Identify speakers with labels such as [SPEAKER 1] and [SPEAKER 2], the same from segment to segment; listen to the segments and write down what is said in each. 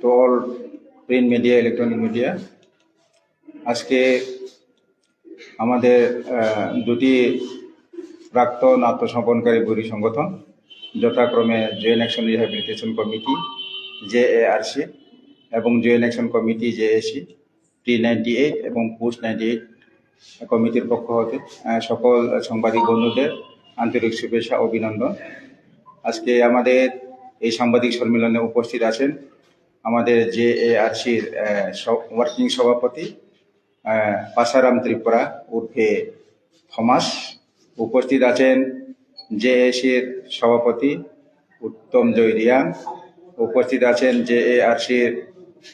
[SPEAKER 1] to all print media, electronic media. আজকে আমাদের দুটি প্রাক্তন আত্মসমর্পণকারী বৈরী সংগঠন যথাক্রমে joint action rehabilitation committee JARC এবং joint action committee JAC Pre-98 এবং Post-98 কমিটির পক্ষ হতে সকল সাংবাদিক বন্ধুদের আন্তরিক শুভেচ্ছা অভিনন্দন। আজকে আমাদের এই সাংবাদিক সম্মেলনে উপস্থিত আছেন আমাদের JARCর ওয়ার্কিং সভাপতি পাসারাম ত্রিপুরা উর্ফে থমাস, উপস্থিত আছেন JACর সভাপতি উত্তম জয় রিয়াং, উপস্থিত আছেন JARCর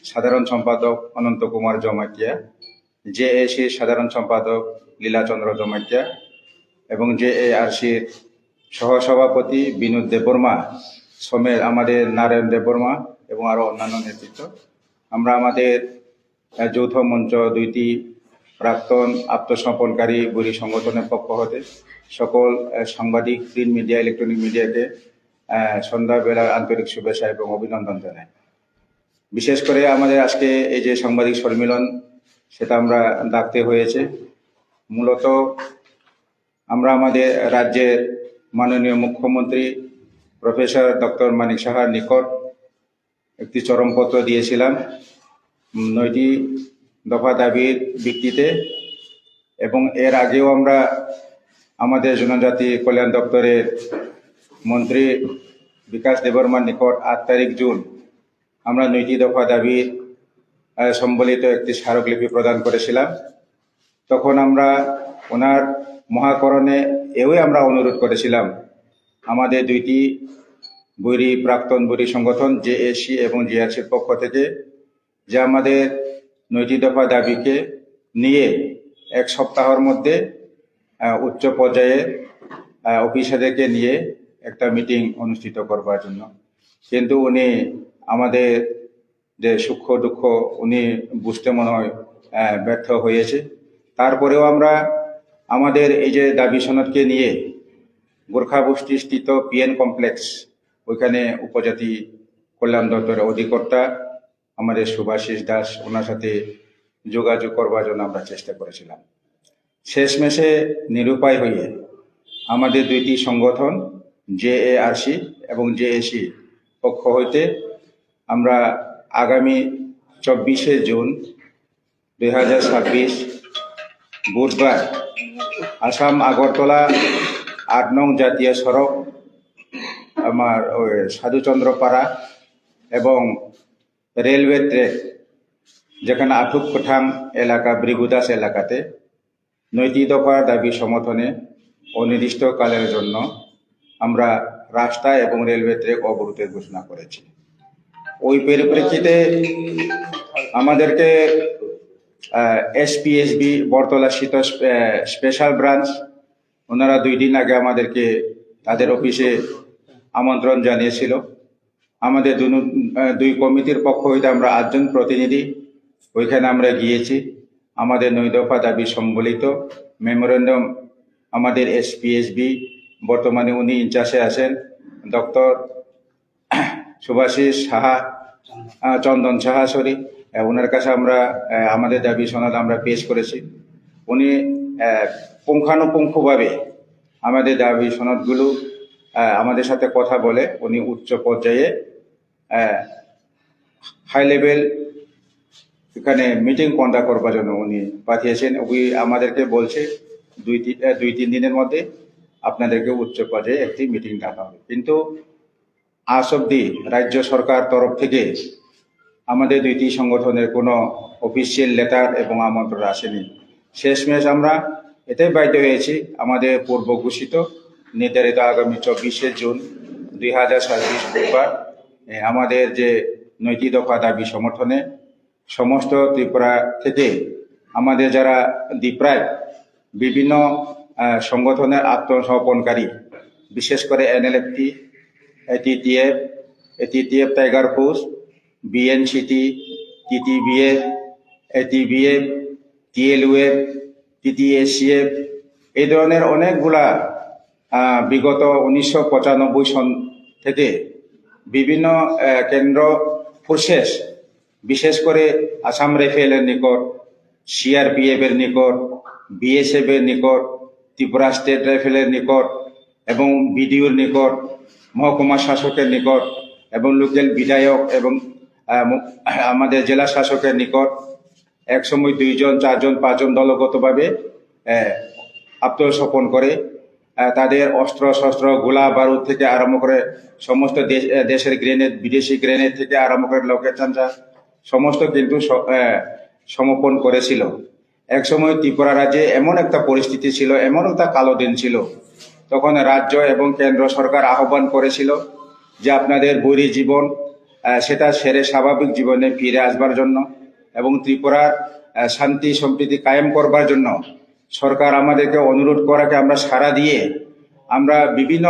[SPEAKER 1] সাধারণ সম্পাদক অনন্ত কুমার জমাতিয়া, JACর সাধারণ সম্পাদক লীলাচন্দ্র জমাতিয়া এবং JARCর সহসভাপতি বিনোদ দেববর্মা সমেত আমাদের নারায়ণ দেববর্মা এবং আরও অন্যান্য নেতৃত্ব। আমরা আমাদের যৌথ মঞ্চ দুইটি প্রাক্তন আত্মসমর্পণকারী বৈরী সংগঠনের পক্ষ হতে সকল সাংবাদিক, প্রিন্ট মিডিয়া, ইলেকট্রনিক মিডিয়াকে সন্ধ্যাবেলার আন্তরিক শুভেচ্ছা এবং অভিনন্দন জানাই। বিশেষ করে আমাদের আজকে এই যে সাংবাদিক সম্মেলন, সেটা আমরা ডাকতে হয়েছে মূলত আমরা আমাদের রাজ্যের মাননীয় মুখ্যমন্ত্রী প্রফেসর ডক্টর মানিক সাহার নিকট একটি চরমপত্র দিয়েছিলাম 9টি দফা দাবির ভিত্তিতে, এবং এর আগেও আমরা আমাদের জনজাতি কল্যাণ দপ্তরের মন্ত্রী বিকাশ দেববর্মার নিকট 8 তারিখ জুন আমরা 9টি দফা দাবির সম্বলিত একটি স্মারকলিপি প্রদান করেছিলাম। তখন আমরা ওনার মহাকরণে আমরা অনুরোধ করেছিলাম আমাদের দুইটি প্রাক্তন বৈরী সংগঠন JAC এবং JARCর পক্ষ থেকে যে আমাদের 9টি দফা দাবিকে নিয়ে 1 সপ্তাহের মধ্যে উচ্চ পর্যায়ে অফিসারদেরকে নিয়ে একটা মিটিং অনুষ্ঠিত করবার জন্য। কিন্তু উনি আমাদের যে সুখ দুঃখ উনি বুঝতে মনে হয় ব্যর্থ হয়েছে। তারপরেও আমরা আমাদের এই যে দাবি সনদকে নিয়ে গোর্খা বস্তিস্থিত PN কমপ্লেক্স, ওইখানে উপজাতি কল্যাণ দপ্তরের অধিকর্তা আমাদের সুভাষিস দাস, ওনার সাথে যোগাযোগ করবার জন্য আমরা চেষ্টা করেছিলাম। শেষমেশে নিরুপায় হয়ে আমাদের দুইটি সংগঠন JARC এবং JAC পক্ষ হইতে আমরা আগামী 24শে জুন 2026 বুধবার আসাম আগরতলা 8 নং জাতীয় সড়ক আমার সাধুচন্দ্রপাড়া এবং রেলওয়ে ট্র্যাক যেখানে আঠুকঠাং এলাকা ব্রিগুদাস এলাকাতে 9টি দফা দাবি সমর্থনে অনির্দিষ্টকালের জন্য আমরা রাস্তা এবং রেলওয়ে ট্র্যাক অবরোধের ঘোষণা করেছি। ওই পরিপ্রেক্ষিতে আমাদেরকে SPSB বরতলাস্থিত স্পেশাল ব্রাঞ্চ ওনারা 2 দিন আগে আমাদেরকে তাদের অফিসে আমন্ত্রণ জানিয়েছিল। আমাদের দুই কমিটির পক্ষ হইতে আমরা 8 জন প্রতিনিধি ওইখানে আমরা গিয়েছি। আমাদের 9 দফা দাবি সম্বলিত মেমোরেন্ডাম আমাদের SPSB বর্তমানে উনি ইনচার্জে আছেন ডক্টর সুভাষিস সাহা, চন্দন সাহা, ওনার কাছে আমরা আমাদের দাবি সনদ আমরা পেশ করেছি। উনি পুঙ্খানুপুঙ্খভাবে আমাদের দাবি সনদগুলো আমাদের সাথে কথা বলে উনি উচ্চ পর্যায়ে হাই লেভেল এখানে মিটিং কন্ডাক্ট করবার জন্য উনি পাঠিয়েছেন। উনি আমাদেরকে বলছে 2-3 দিনের মধ্যে আপনাদেরকে উচ্চ পর্যায়ে একটি মিটিং ডাকা হবে। কিন্তু আজ অব্দি রাজ্য সরকার তরফ থেকে আমাদের দুইটি সংগঠনের কোনো অফিসিয়াল লেটার এবং আমন্ত্রণ আসেনি। শেষমেশ আমরা এটাই বাধ্য হয়েছি আমাদের পূর্ব ঘোষিত নির্ধারিত আগামী 24শে জুন 2026 বুধবার আমাদের যে 9টি দফা দাবি সমর্থনে সমস্ত ত্রিপুরা থেকে আমাদের যারা দ্বীপ্রায় বিভিন্ন সংগঠনের আত্মসমর্পণকারী, বিশেষ করে NLFT, ATTF tiger force, BNCT, TTBF, ATBF, TLUF, TTACF, এই ধরনের অনেকগুলা বিগত 1995 সন থেকে বিভিন্ন কেন্দ্র ফোর্সেস বিশেষ করে আসাম রাইফেলের নিকট, সিআরপিএফ এর নিকট, বিএসএফ এর নিকট, ত্রিপুরা স্টেট রাইফেলের নিকট এবং বিডিওর নিকট, মহকুমা শাসকের নিকট এবং লোকাল বিধায়ক এবং আমাদের জেলা শাসকের নিকট একসময় 2 জন 4 জন 5 জন দলগতভাবে আত্মসমর্পণ করে তাদের অস্ত্র শস্ত্র গোলা বারুদ থেকে আরম্ভ করে সমস্ত দেশের গ্রেনেড, বিদেশি গ্রেনেড থেকে আরম্ভ করে লকেট চাঞ্চা সমস্ত কিন্তু সমর্পণ করেছিল। একসময় ত্রিপুরা রাজ্যে এমন একটা পরিস্থিতি ছিল, এমন একটা কালো দিন ছিল, তখন রাজ্য এবং কেন্দ্র সরকার আহ্বান করেছিল যে আপনাদের বৈরী জীবন সেটা সেরে স্বাভাবিক জীবনে ফিরে আসবার জন্য এবং ত্রিপুরার শান্তি সম্প্রীতি কায়েম করবার জন্য সরকার আমাদেরকে অনুরোধ করাকে আমরা সাড়া দিয়ে আমরা বিভিন্ন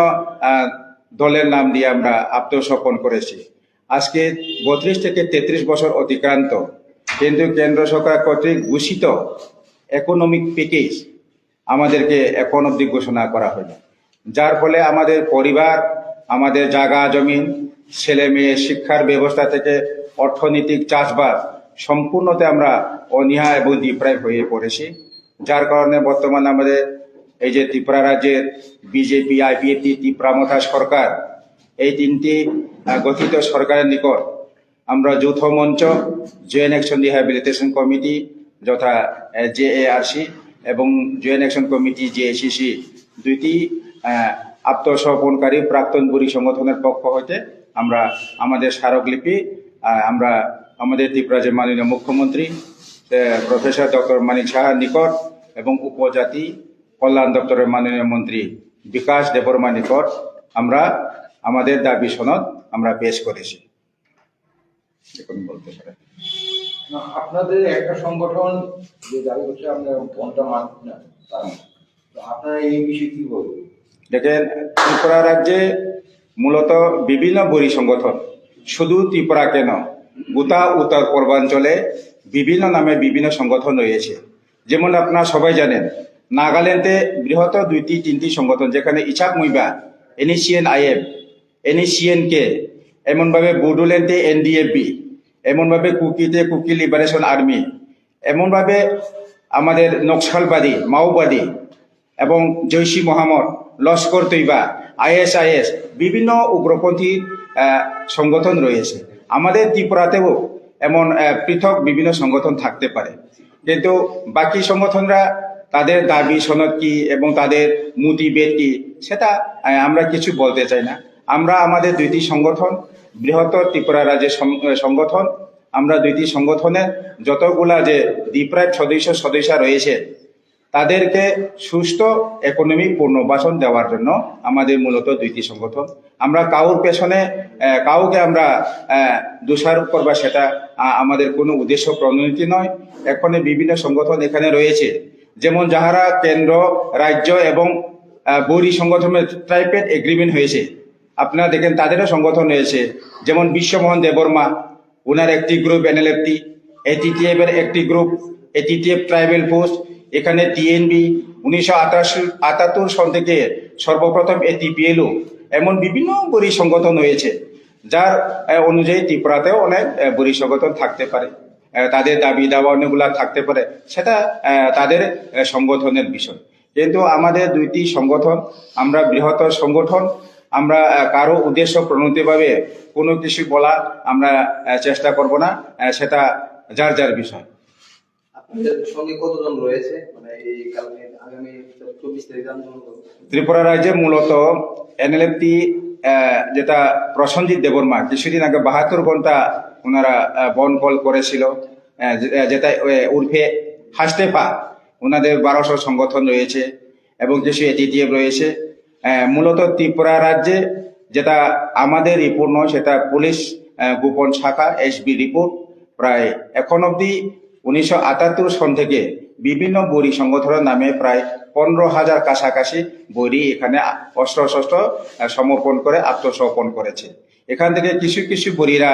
[SPEAKER 1] দলের নাম দিয়ে আমরা আত্মসমর্পণ করেছি। আজকে 32 থেকে 33 বছর অতিক্রান্ত, কিন্তু কেন্দ্র সরকার কর্তৃক ঘোষিত ইকোনমিক প্যাকেজ আমাদেরকে এখন অবধি ঘোষণা করা হয়নি, যার ফলে আমাদের পরিবার, আমাদের জায়গা জমিন, ছেলে মেয়ে শিক্ষার ব্যবস্থা থেকে অর্থনৈতিক চাষবাস সম্পূর্ণতে আমরা অনীহা এবং ডিপ্রাইভ হয়ে পড়েছি। যার কারণে বর্তমানে আমাদের এই যে ত্রিপুরা রাজ্যের বিজেপি, আইপিএফটি, ত্রিপুরামথা সরকার, এই 3টি গঠিত সরকারের নিকট আমরা যৌথ মঞ্চ, জয়েন্ট অ্যাকশন রিহ্যাবিলিটেশন কমিটি যথা জেএআরসি এবং জয়েন্ট অ্যাকশন কমিটি জেএসিসি, 2টি আত্মসমর্পণকারী প্রাক্তন বুড়ি সংগঠনের পক্ষ হতে আমরা আমাদের স্মারকলিপি আমরা আমাদের ত্রিপুরা রাজ্যের মাননীয় মুখ্যমন্ত্রী প্রফেসর ডক্টর মানিক সাহার নিকট এবং উপজাতি কল্যাণ দপ্তরের মাননীয় মন্ত্রী বিকাশ দেববর্মা নিকট আমরা আমাদের দাবি সনদ আমরা পেশ করেছি। এখন বলতে পারেন।
[SPEAKER 2] আপনাদের একটা সংগঠন যে দাবি করছে আপনারা কোনটা মানছেন না, আপনারা এই বিষয়ে কি বলবেন?
[SPEAKER 1] দেখেন, ত্রিপুরা রাজ্যে মূলত বিভিন্ন বড়ি সংগঠন, শুধু ত্রিপুরা কেন, গোটা উত্তর পূর্বাঞ্চলে বিভিন্ন নামে বিভিন্ন সংগঠন রয়েছে। যেমন আপনারা সবাই জানেন, নাগাল্যান্ডে বৃহত্তর 2-3টি সংগঠন, যেখানে ইচাক মুইবা, এনএসিএন আইএম, এনএসিএন কে, এমনভাবে বোডোল্যান্ডে এনডিএফবি, এমনভাবে কুকিতে কুকি লিবারেশন আর্মি, এমনভাবে আমাদের নকশালবাদী, মাওবাদী এবং জৈশি মোহাম্মদ, লস্কর তৈবা, আইএসআইএস, বিভিন্ন উগ্রপন্থী সংগঠন রয়েছে। আমাদের ত্রিপুরাতেও এমন পৃথক বিভিন্ন সংগঠন থাকতে পারে, কিন্তু বাকি সংগঠনরা তাদের দাবি সনদ কি এবং তাদের মোটিভেট কি সেটা আমরা কিছু বলতে চাই না। আমরা আমাদের 2টি সংগঠন, বৃহত্তর ত্রিপুরা রাজ্যের সংগঠন, আমরা 2টি সংগঠনের যতগুলা যে ডিপ্রাইভ সদস্য রয়েছে তাদেরকে সুস্থ ইকোনমিক পুনর্বাসন দেওয়ার জন্য আমাদের মূলত 2টি সংগঠন। আমরা কাউর পেছনে কাউকে আমরা দোষারোপ করবা সেটা আমাদের কোনো উদ্দেশ্য প্রণোদিত নয়। এখানে বিভিন্ন সংগঠন এখানে রয়েছে, যেমন যাহারা কেন্দ্র, রাজ্য এবং বৈরী সংগঠনের ট্রাইপেড এগ্রিমেন্ট হয়েছে, আপনারা দেখেন তাদেরও সংগঠন রয়েছে। যেমন বিশ্বমোহন দেববর্মা, ওনার একটি গ্রুপ এনএলএফটি, এটিটিএফ এর একটি গ্রুপ, এটিটিএফ ট্রাইবেল ফোর্স, এখানে টিএনবি 1978 সন থেকে সর্বপ্রথম এটিপিএলও, এমন বিভিন্ন বৈরী সংগঠন রয়েছে, যার অনুযায়ী ত্রিপুরাতেও অনেক বৈরী সংগঠন থাকতে পারে, তাদের দাবি দাওয়া অনেকগুলা থাকতে পারে, সেটা তাদের সংগঠনের বিষয়। কিন্তু আমাদের 2টি সংগঠন, আমরা বৃহত্তর সংগঠন, আমরা কারো উদ্দেশ্য প্রণোদিতভাবে কোনো কিছু বলা আমরা চেষ্টা করব না, সেটা যার যার বিষয়।
[SPEAKER 2] আপনাদের সঙ্গে কতজন রয়েছে, মানে এই কারণে আগামী 24 তারিখ আন্দোলন?
[SPEAKER 1] ত্রিপুরা রাজ্যে মূলত এনএলএফটি যেটা প্রসেনজিৎ দেববর্মা কিছুদিন আগে 72 ঘন্টা ওনারা বন কল করেছিল, যেটা উর্ফে হাস্টেফা, ওনাদের 1200 সংগঠন রয়েছে এবং কিছু এটিটিএফ রয়েছে। মূলত ত্রিপুরা রাজ্যে যেটা আমাদের রিপোর্ট নয়, সেটা পুলিশ গোপন শাখা এসবি রিপোর্ট, প্রায় এখন অবধি 1978 সন থেকে বিভিন্ন বৈরী সংগঠনের নামে প্রায় 15,000 কাছাকাছি বৈরী এখানে অস্ত্র শস্ত্র সমর্পণ করে আত্মসমর্পণ করেছে। এখান থেকে কিছু কিছু বৈরীরা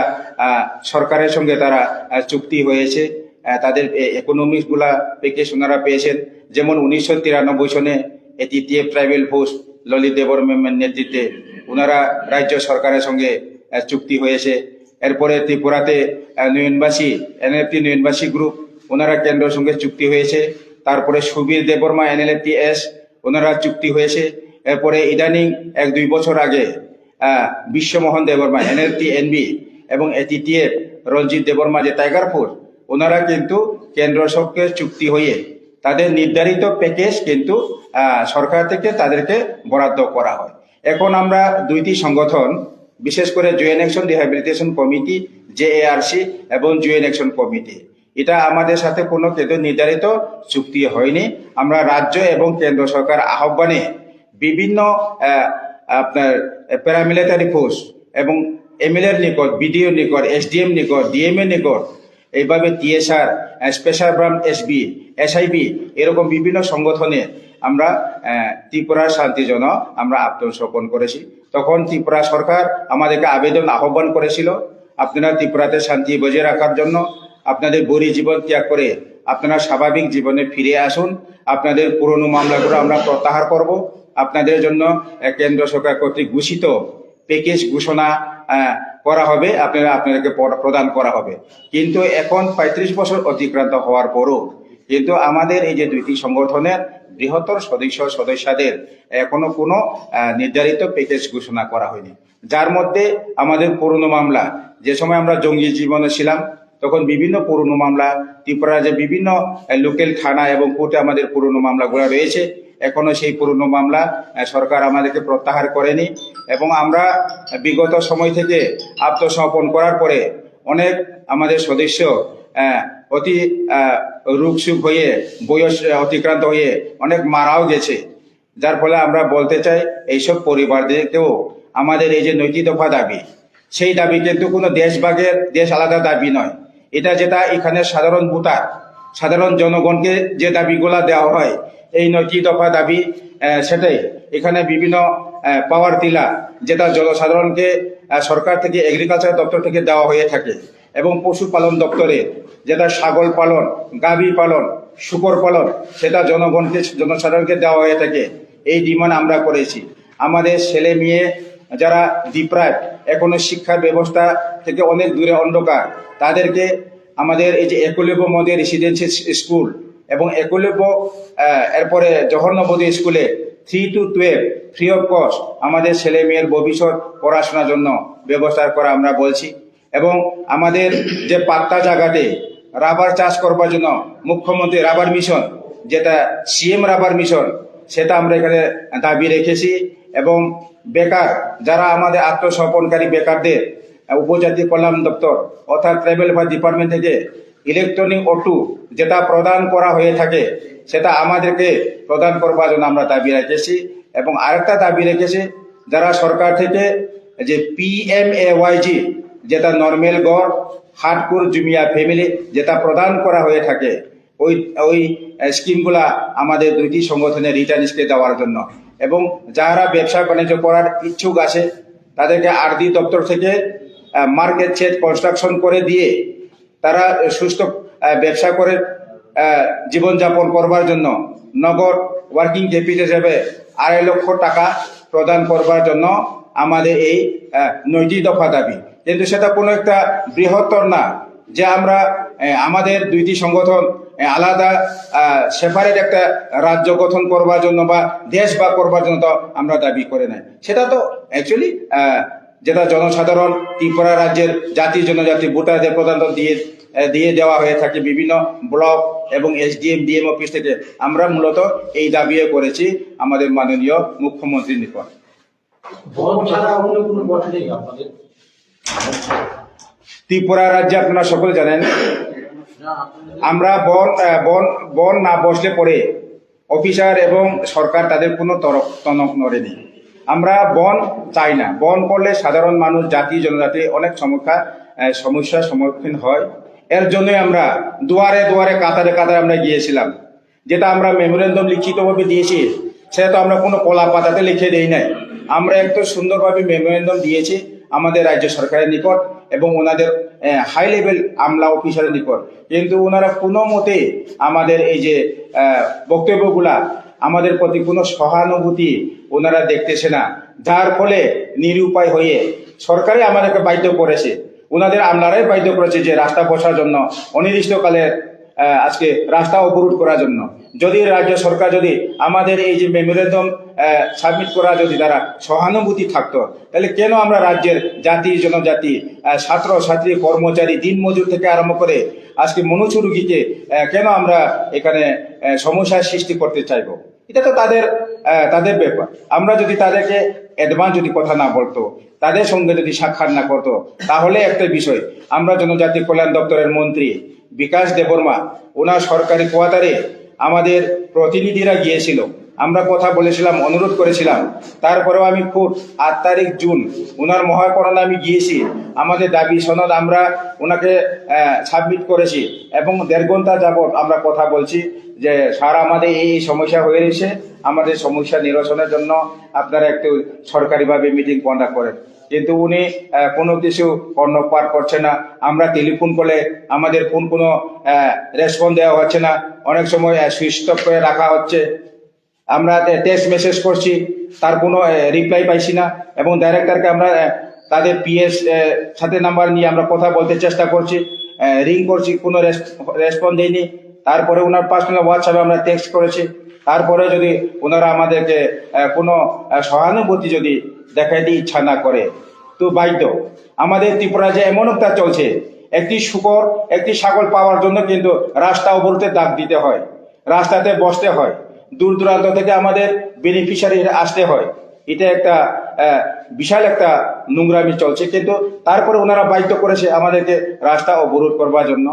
[SPEAKER 1] সরকারের সঙ্গে তারা চুক্তি হয়েছে, তাদের ইকোনমিক্স গুলা প্যাকেজ ওনারা পেয়েছেন। যেমন 1993 সনে এটিটিএফ ট্রাইবেল ফোর্স ললিত দেববর্মার নেতৃত্বে ওনারা রাজ্য সরকারের সঙ্গে চুক্তি হয়েছে এরপরে ত্রিপুরাতে নয়নবাসী এনএলএফটি নয়নবাসী গ্রুপ ওনারা কেন্দ্রের সঙ্গে চুক্তি হয়েছে। তারপরে সুবীর দেববর্মা এনএলএফটি এস ওনারা চুক্তি হয়েছে। এরপরে ইদানিং 1-2 বছর আগে বিশ্বমোহন দেববর্মা এনএলএফটি এনবি এবং এটিটিএফ রঞ্জিত দেববর্মা যে টাইগার ফোর্স ওনারা কিন্তু কেন্দ্রের সঙ্গে চুক্তি হয়ে তাদের নির্ধারিত প্যাকেজ কিন্তু সরকার থেকে তাদেরকে বরাদ্দ করা হয়। এখন আমরা দুইটি সংগঠন বিশেষ করে জয়েন্ট অ্যাকশন রিহ্যাবিলিটেশন কমিটি জেএআরসি এবং জয়েন্ট অ্যাকশন কমিটি এটা আমাদের সাথে কোনো কিন্তু নির্ধারিত চুক্তি হয়নি। আমরা রাজ্য এবং কেন্দ্র সরকার আহ্বানে বিভিন্ন আপনার প্যারামিলিটারি ফোর্স এবং এমএলএর নিকট, বিডিওর নিকট, এসডিএম নিকট, ডিএমএ নিকট, এইভাবে TSR, special branch SB, SIB এরকম বিভিন্ন সংগঠনে আমরা ত্রিপুরার শান্তির জন্য আমরা আত্মসমর্পণ করেছি। তখন ত্রিপুরা সরকার আমাদেরকে আহ্বান করেছিল আপনারা ত্রিপুরাতে শান্তি বজায় রাখার জন্য আপনাদের বড়ি জীবন ত্যাগ করে আপনারা স্বাভাবিক জীবনে ফিরে আসুন, আপনাদের পুরনো মামলাগুলো আমরা প্রত্যাহার করব, আপনাদের জন্য কেন্দ্র সরকার কর্তৃক ঘোষিত প্যাকেজ ঘোষণা করা হবে, আপনাদেরকে প্রদান করা হবে। কিন্তু এখন 35 বছর অতিক্রান্ত হওয়ার পরও কিন্তু আমাদের এই যে দুইটি সংগঠনের বৃহত্তর সদস্যদের এখনো কোনো নির্ধারিত প্যাকেজ ঘোষণা করা হয়নি। যার মধ্যে আমাদের পুরনো মামলা, যে সময় আমরা জঙ্গি জীবনে ছিলাম তখন বিভিন্ন পুরনো মামলা ত্রিপুরা যে বিভিন্ন লোকাল থানা এবং কোর্টে আমাদের পুরনো মামলাগুলো রয়েছে, এখনো সেই পুরনো মামলা সরকার আমাদেরকে প্রত্যাহার করেনি। এবং আমরা বিগত সময় থেকে আত্মসমর্পণ করার পরে অনেক আমাদের সদস্য অতি রোগসুখ হয়ে বয়স অতিক্রান্ত হয়ে অনেক মারাও গেছে। যার ফলে আমরা বলতে চাই এইসব পরিবারদেরকেও আমাদের এই যে 9টি দফা দাবি, সেই দাবি কিন্তু কোনো দেশ আলাদা দাবি নয়। এটা যেটা এখানে সাধারণ ভোটার, সাধারণ জনগণকে যে দাবিগুলা দেওয়া হয় এই 9টি দফা দাবি, সেটাই এখানে বিভিন্ন পাওয়ার টিলা যেটা জনসাধারণকে সরকার থেকে এগ্রিকালচার দপ্তর থেকে দেওয়া হয়ে থাকে এবং পশুপালন দপ্তরে যেটা ছাগল পালন, গাভী পালন, শুকর পালন সেটা জনসাধারণকে দেওয়া হয়ে থাকে। এই ডিমান্ড আমরা করেছি। আমাদের ছেলে মেয়ে যারা ডিপ্রাইভ, এখনো শিক্ষার ব্যবস্থা থেকে অনেক দূরে অন্ধকার, তাদেরকে আমাদের এই যে একলব্য মধ্যে রেসিডেন্সিয়াল স্কুল এবং একলব্য এরপরে জওহর নবোদয় স্কুলে 3 to 12 ফ্রি অফ কস্ট আমাদের ছেলে মেয়ের ভবিষ্যৎ পড়াশোনার জন্য ব্যবস্থা করা আমরা বলছি। এবং আমাদের যে পাত্তা জায়গাতে রাবার চাষ করবার জন্য মুখ্যমন্ত্রী রাবার মিশন, যেটা সিএম রাবার মিশন, সেটা আমরা এখানে দাবি রেখেছি। এবং বেকার যারা আমাদের আত্মসমর্পণকারী বেকারদের উপজাতি কল্যাণ দপ্তর অর্থাৎ ট্রাইবেল অ্যাফেয়ার্স ডিপার্টমেন্ট থেকে ইলেকট্রনিক অটো যেটা প্রদান করা হয়ে থাকে সেটা আমাদেরকে প্রদান করবার জন্য আমরা দাবি রেখেছি। এবং আরেকটা দাবি রেখেছি, যারা সরকার থেকে যে PMAYG যেটা নর্মেল গড় হাটকুর জুমিয়া ফ্যামিলি যেটা প্রদান করা হয়ে থাকে, ওই স্কিমগুলা আমাদের দুইটি সংগঠনের রিটার্নিসকে দেওয়ার জন্য। এবং যারা ব্যবসা বাণিজ্য করার ইচ্ছুক আছে তাদেরকে আরডি দপ্তর থেকে মার্কেট সেট কনস্ট্রাকশন করে দিয়ে তারা সুস্থ ব্যবসা করে জীবনযাপন করবার জন্য নগদ ওয়ার্কিং ক্যাপিটাল হিসেবে 2.5 লক্ষ টাকা প্রদান করবার জন্য আমাদের এই 9টি দফা দাবি। কিন্তু সেটা কোনো একটা বৃহত্তর না যে আমরা আমাদের দুইটি সংগঠন আলাদা সেপারেট একটা রাজ্য গঠন করবার জন্য বা দেশ বা করবার জন্য তো আমরা দাবি করে নাই। সেটা তো অ্যাকচুয়ালি যেটা জনসাধারণ ত্রিপুরা রাজ্যের জাতি জনজাতি ভোটারদের প্রধানত দিয়ে দেওয়া হয়ে থাকে বিভিন্ন ব্লক এবং এসডিএম ডিএম অফিস থেকে। আমরা মূলত এই দাবিও করেছি আমাদের মাননীয় মুখ্যমন্ত্রীর নিকট। ত্রিপুরা রাজ্যে আপনারা সকলে জানেন আমরা বন না বসলে পরে অফিসার এবং সরকার তাদের কোনো টনক নড়েনি। আমরা বন চাই না। বন করলে সাধারণ মানুষ জাতি জনজাতি অনেক সমস্যার সম্মুখীন হয়। এর জন্যই আমরা দুয়ারে দুয়ারে কাতারে কাতারে আমরা গিয়েছিলাম। যেটা আমরা মেমোরেন্ডাম লিখিতভাবে দিয়েছি সেটা তো আমরা কোনো কলা পাতাতে লিখে দেই নাই। আমরা একটু সুন্দরভাবে মেমোরেন্ডাম দিয়েছি আমাদের রাজ্য সরকারের নিকট এবং ওনাদের হাই লেভেল আমলা অফিসারের নিকট। কিন্তু ওনারা কোনো মতে আমাদের এই যে বক্তব্যগুলা আমাদের প্রতি কোনো সহানুভূতি ওনারা দেখতেছে না। যার ফলে নিরুপায় হয়ে সরকারই আমাদেরকে বাধ্য করেছে ওনাদের আমলারাই বাধ্য করেছে যে রাস্তা বসার জন্য অনির্দিষ্টকালের আজকে রাস্তা অবরোধ করার জন্য। যদি রাজ্য সরকার যদি আমাদের এই যে মেমোরেন্ডাম সাবমিট করা যদি তারা সহানুভূতি থাকতো, তাহলে কেন আমরা রাজ্যের জাতি জনজাতি ছাত্র ছাত্রী কর্মচারী দিনমজুর থেকে আরম্ভ করে আজকে মনুষ্য রুগীকে কেন আমরা এখানে সমস্যার সৃষ্টি করতে চাইবো? এটা তো তাদের ব্যাপার। আমরা যদি তাদেরকে অ্যাডভান্স যদি কথা না বলতো, তাদের সঙ্গে যদি সাক্ষাৎ না করতো, তাহলে একটা বিষয় আমরা জনজাতি কল্যাণ দপ্তরের মন্ত্রী বিকাশ দেববর্মা ওনার সরকারি কোয়ার্টারে আমাদের প্রতিনিধিরা গিয়েছিল, আমরা কথা বলেছিলাম, অনুরোধ করেছিলাম। তারপরেও আমি খুব 8 তারিখ জুন ওনার মহাকরণে আমি গিয়েছি, আমাদের দাবি সনদ আমরা ওনাকে সাবমিট করেছি এবং 1.5 ঘন্টা যাবৎ আমরা কথা বলছি যে স্যার আমাদের এই সমস্যা হয়ে রয়েছে, আমাদের সমস্যা নিরসনের জন্য আপনারা একটু সরকারিভাবে মিটিং কন্ডাক্ট করেন। কিন্তু উনি কোনো কিছু কর্ণপাত করছে না। আমরা টেলিফোন করলে আমাদের ফোন কোনো রেসপন্স দেওয়া হচ্ছে না, অনেক সময় সুইচ অফ করে রাখা হচ্ছে। আমরা টেক্সট মেসেজ করছি, তার কোনো রিপ্লাই পাইছি না এবং ডাইরেক্টরকে আমরা তাদের পিএস সাথে নাম্বার নিয়ে আমরা কথা বলতে চেষ্টা করছি, রিং করছি, কোনো রেসপন্স দেয়নি। তারপরে ওনার পার্সোনাল হোয়াটসঅ্যাপে আমরা টেক্সট করেছি, তারপরে যদি ওনারা আমাদেরকে কোনো সহানুভূতি যদি দেখাইতে ইচ্ছা না করে তো বাধ্য। আমাদের ত্রিপুরা যে এমন একটা চলছে, একটি শুকর একটি ছাগল পাওয়ার জন্য কিন্তু রাস্তা অবরোধে ডাক দিতে হয়, রাস্তাতে বসতে হয়, দূর দূরান্ত থেকে আমাদের বেনিফিশিয়ারি আসতে হয়। এটা একটা বিশাল একটা নোংরামি চলছে, কিন্তু তারপরে ওনারা বাধ্য করেছে আমাদেরকে রাস্তা অবরোধ করবার জন্য।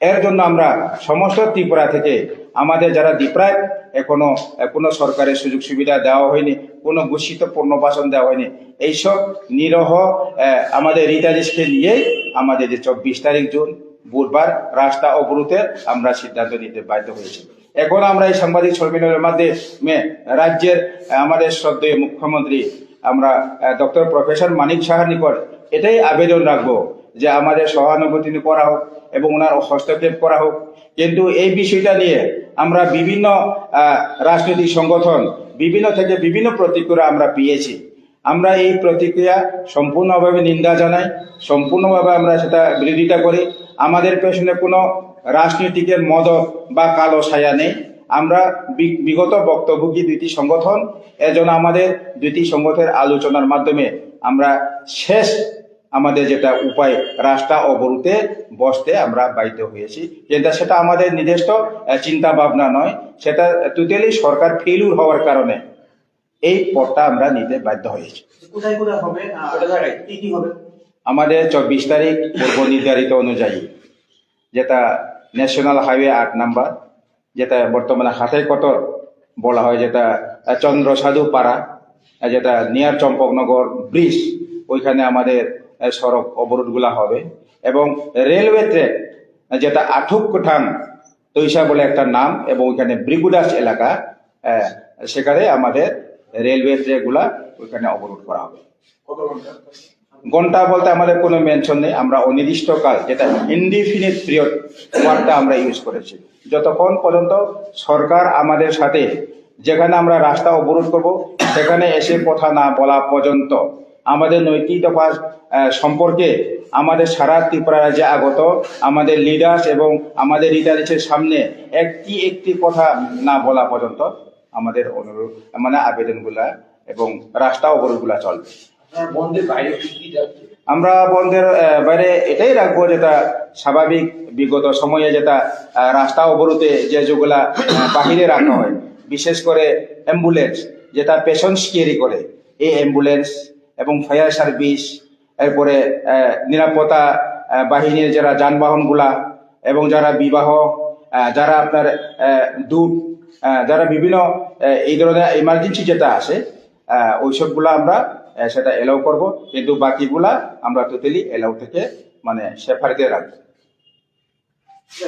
[SPEAKER 1] এর জন্য আমরা সমস্ত ত্রিপুরা থেকে আমাদের যারা দ্বীপরায় এখনো কোনো সরকারের সুযোগ সুবিধা দেওয়া হয়নি, কোনো ঘোষিত পুনর্বাসন দেওয়া হয়নি, এইসব নিরহ আমাদের রিতাজিসকে নিয়েই আমাদের যে 24 তারিখ জুন বুধবার রাস্তা অবরোধের আমরা সিদ্ধান্ত নিতে বাধ্য হয়েছি। এখন আমরা এই সাংবাদিক সম্মেলনের মাধ্যমে রাজ্যের আমাদের শ্রদ্ধেয় মুখ্যমন্ত্রী আমরা ডক্টর প্রফেসর মানিক সাহার নিকট এটাই আবেদন রাখবো যে আমাদের সহানুভূতি করা হোক এবং ওনার হস্তক্ষেপ করা হোক। কিন্তু এই বিষয়টা নিয়ে আমরা বিভিন্ন রাজনৈতিক সংগঠন বিভিন্ন থেকে বিভিন্ন প্রতিক্রিয়া আমরা পেয়েছি। আমরা এই প্রতিক্রিয়া সম্পূর্ণভাবে নিন্দা জানাই, সম্পূর্ণভাবে আমরা সেটা বিরোধিতা করি। আমাদের পেছনে কোনো রাজনীতিকের মদত বা কালো ছায়া নেই। আমরা বিগত বক্তব্যভোগী দুইটি সংগঠন, এজন্য আমাদের দুইটি সংগঠনের আলোচনার মাধ্যমে আমরা শেষ আমাদের যেটা উপায় রাস্তা অবরোধে বসতে আমরা বাধ্য হয়েছি। কিন্তু সেটা আমাদের নিজস্ব চিন্তা ভাবনা নয়, সেটা টোটালি সরকার ফেলিউর হওয়ার কারণে এই পথটা আমরা নিতে বাধ্য হয়েছি।
[SPEAKER 3] কোথায় কোথায় হবে, কি কি হবে?
[SPEAKER 1] আমাদের 24 তারিখ পূর্ব নির্ধারিত অনুযায়ী যেটা ন্যাশনাল হাইওয়ে 8 নাম্বার, যেটা বর্তমানে হাতের কটর বলা হয়, যেটা চন্দ্রসাধু পাড়া, যেটা নিয়ার চম্পকনগর ব্রিজ, ওইখানে আমাদের সড়ক অবরোধগুলা হবে। এবং রেলওয়ে ট্র্যাক যেটা আঠুকঠান তৈসা বলে একটা নাম, এবং ওইখানে ব্রিগুডাস এলাকা, সেখানে আমাদের রেলওয়ে ট্র্যাকগুলা ওইখানে অবরোধ করা হবে।
[SPEAKER 3] কত ঘন্টা?
[SPEAKER 1] ঘন্টা বলতে আমাদের কোনো মেনশন নেই, আমরা অনির্দিষ্টকাল যেটা ইনডিফিনিট পিরিয়ড ওয়ার্ডটা আমরা ইউজ করেছি। যতক্ষণ পর্যন্ত সরকার আমাদের সাথে যেখানে আমরা রাস্তা অবরোধ করব সেখানে এসে কথা না বলা পর্যন্ত, আমাদের নৈতিক দফা সম্পর্কে আমাদের সারা ত্রিপুরা রাজ্যে আগত আমাদের লিডার্স এবং আমাদের লিডার্সের সামনে একটি কথা না বলা পর্যন্ত আমাদের অনুরোধ আবেদনগুলা এবং রাস্তা অবরোধগুলা চলবে।
[SPEAKER 2] বন্ধের বাইরে কি যাচ্ছে?
[SPEAKER 1] আমরা বন্ধের বাইরে এটাই রাখবো যেটা স্বাভাবিক বিগত সময়ে যেটা রাস্তা অবরোধে যেগুলা বাহিরে রাখা হয়, বিশেষ করে অ্যাম্বুলেন্স যেটা পেশেন্টস ক্যারি করে, এই অ্যাম্বুলেন্স এবং ফায়ার সার্ভিস, এরপরে নিরাপত্তা বাহিনীর যারা যানবাহনগুলা এবং যারা বিবাহ, যারা আপনার দুধ, যারা বিভিন্ন এই ধরনের ইমার্জেন্সি যেটা আসে ওইসবগুলো আমরা সেটা এলাও করব, কিন্তু বাকিগুলা আমরা টোটালি এলাও থেকে সেফারকে রাখবো।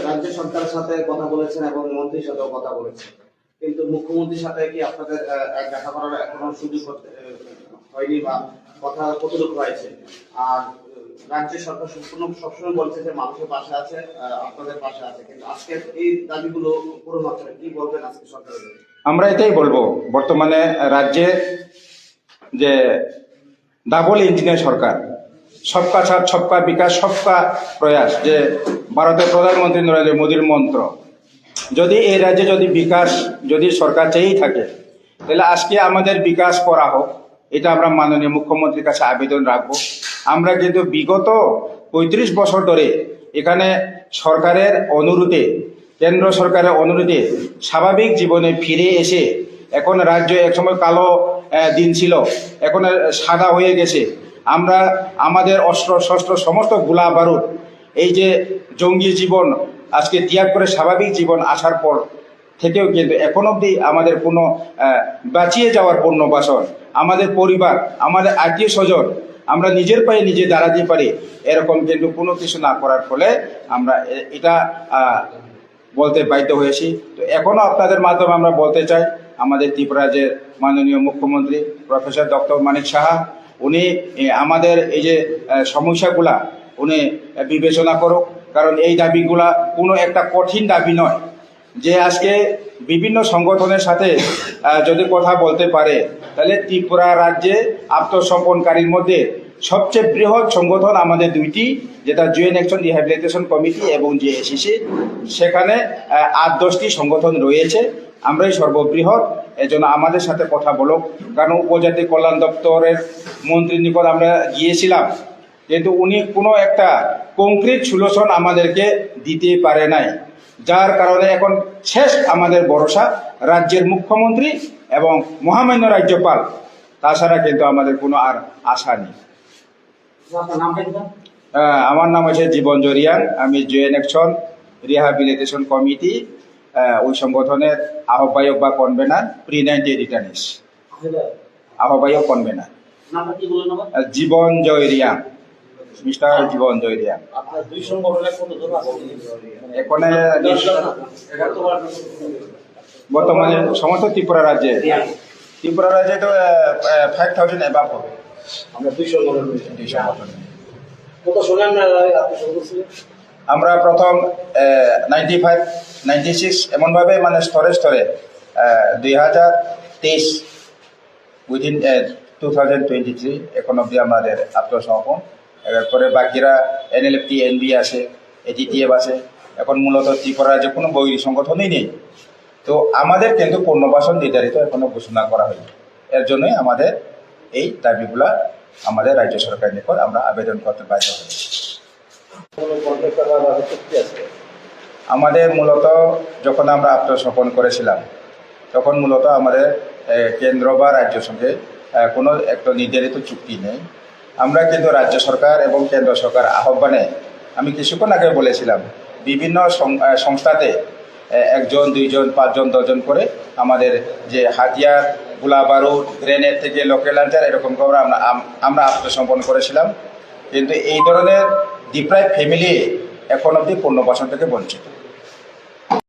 [SPEAKER 3] রাজ্য সরকারের সাথে কথা বলেছেন এবং মন্ত্রীর সাথেও কথা বলেছেন, কিন্তু মুখ্যমন্ত্রীর সাথে কি আপনাদের দেখা করার এখনো সুযোগ হয়নি বা কথা কতটুকু হয়েছে? আর রাজ্য সরকার সবসময় বলছে যে মানুষের পাশে আছে, আপনাদের পাশে আছে, কিন্তু আজকে এই দাবিগুলো পূরণ হচ্ছে না, কি বলবেন আজকে সরকারের?
[SPEAKER 1] আমরা এটাই বলবো, বর্তমানে রাজ্যে যে ডাবল ইঞ্জিনের সরকার, সবকা সাথ সবকা বিকাশ সবকা প্রয়াস, যে ভারতের প্রধানমন্ত্রী নরেন্দ্র মোদীর মন্ত্র, যদি এই রাজ্যে যদি বিকাশ যদি সরকার চেয়েই থাকে, তাহলে আজকে আমাদের বিকাশ করা হোক, এটা আমরা মাননীয় মুখ্যমন্ত্রীর কাছে আবেদন রাখবো। আমরা কিন্তু বিগত ৩৫ বছর ধরে এখানে সরকারের অনুরোধে, কেন্দ্র সরকারের অনুরোধে স্বাভাবিক জীবনে ফিরে এসে এখন রাজ্য একসময় কালো দিন ছিল, এখন সাদা হয়ে গেছে। আমরা আমাদের অস্ত্র শস্ত্র সমস্ত গোলা বারুদ, এই যে জঙ্গি জীবন আজকে ত্যাগ করে স্বাভাবিক জীবন আসার পর থেকেও কিন্তু এখন অবধি আমাদের কোনো বাঁচিয়ে যাওয়ার পুনর্বাসন, আমাদের পরিবার, আমাদের আত্মীয় স্বজন, আমরা নিজের পায়ে নিজে দাঁড়াতে পারি, এরকম কিন্তু কোনো কিছু না করার ফলে আমরা এটা বলতে বাধ্য হয়েছি। তো এখনো আপনাদের মাধ্যমে আমরা বলতে চাই, আমাদের ত্রিপুরা রাজ্যের মাননীয় মুখ্যমন্ত্রী প্রফেসর ডক্টর মানিক সাহা, উনি আমাদের এই যে সমস্যাগুলা উনি বিবেচনা করুক। কারণ এই দাবিগুলা কোনো একটা কঠিন দাবি নয়, যে আজকে বিভিন্ন সংগঠনের সাথে যদি কথা বলতে পারে, তাহলে ত্রিপুরা রাজ্যে আত্মসমর্পণকারীর মধ্যে সবচেয়ে বৃহৎ সংগঠন আমাদের দুইটি, যেটা জয়েন্ট অ্যাকশন রিহ্যাবিলিটেশন কমিটি এবং জেএসিসি। সেখানে ৮-১০টি সংগঠন রয়েছে, আমরাই সর্ববৃহৎ। এজন্য আমাদের সাথে কথা বলো, কারণ উপজাতি কল্যাণ দপ্তরের মন্ত্রীর নিকট আমরা গিয়েছিলাম, কিন্তু উনি কোনো একটা কংক্রিট সলিউশন আমাদেরকে দিতে পারে নাই, যার কারণে এখন শেষ আমাদের ভরসা রাজ্যের মুখ্যমন্ত্রী এবং মহামান্য রাজ্যপাল, তাছাড়া কিন্তু আমাদের কোনো আর আশা নেই। আমার নাম হচ্ছে জীবন জরিয়ান, আমি জয়েন্ট অ্যাকশন রিহ্যাবিলিটেশন কমিটি ওই সংগঠনের আহ্বায়ক বা কনভেনার, প্রি-90 রিটার্নিস আহ্বায়ক কনভেনার। জীবন জয়রিয়ান, মিস্টার জীবন জয়রিয়ান। এখানে বর্তমানে সমস্ত ত্রিপুরা রাজ্যে তো 5,000 অ্যাবাভ হবে। আমরা প্রথম 95, 96 এমনভাবে মানে স্তরে স্তরে 2023 উইদিন 2023 এখন অব্দি আমাদের আত্মসমর্পণ। এরপরে বাকিরা NLFT, NB আছে, ATTF আছে। এখন মূলত ত্রিপুরা রাজ্যে কোনো বৈরী সংগঠনই নেই। তো আমাদের কিন্তু পুনর্বাসন নির্ধারিত এখনো ঘোষণা করা হয়নি। এর জন্যই আমাদের এই দাবিগুলা আমাদের রাজ্য সরকারের নিকট আমরা আবেদন করতে বাধ্য হয়েছি। আমাদের মূলত যখন আমরা আত্মসমর্পণ করেছিলাম, তখন মূলত আমাদের কেন্দ্র বা রাজ্যের সঙ্গে কোনো একটা নির্ধারিত চুক্তি নেই। আমরা কিন্তু রাজ্য সরকার এবং কেন্দ্র সরকার আহ্বানে, আমি কিছুক্ষণ আগে বলেছিলাম, বিভিন্ন সংস্থাতে 1 জন 2 জন 5 জন 10 জন করে আমাদের যে হাতিয়ার, গোলা বারুদ, গ্রেনেড থেকে লোকেল লাঞ্চার এরকম করে আমরা আত্মসমর্পণ করেছিলাম। কিন্তু এই ধরনের ডিপ্রাইভ ফ্যামিলি এখন অবধি পুনর্বাসন থেকে বঞ্চিত।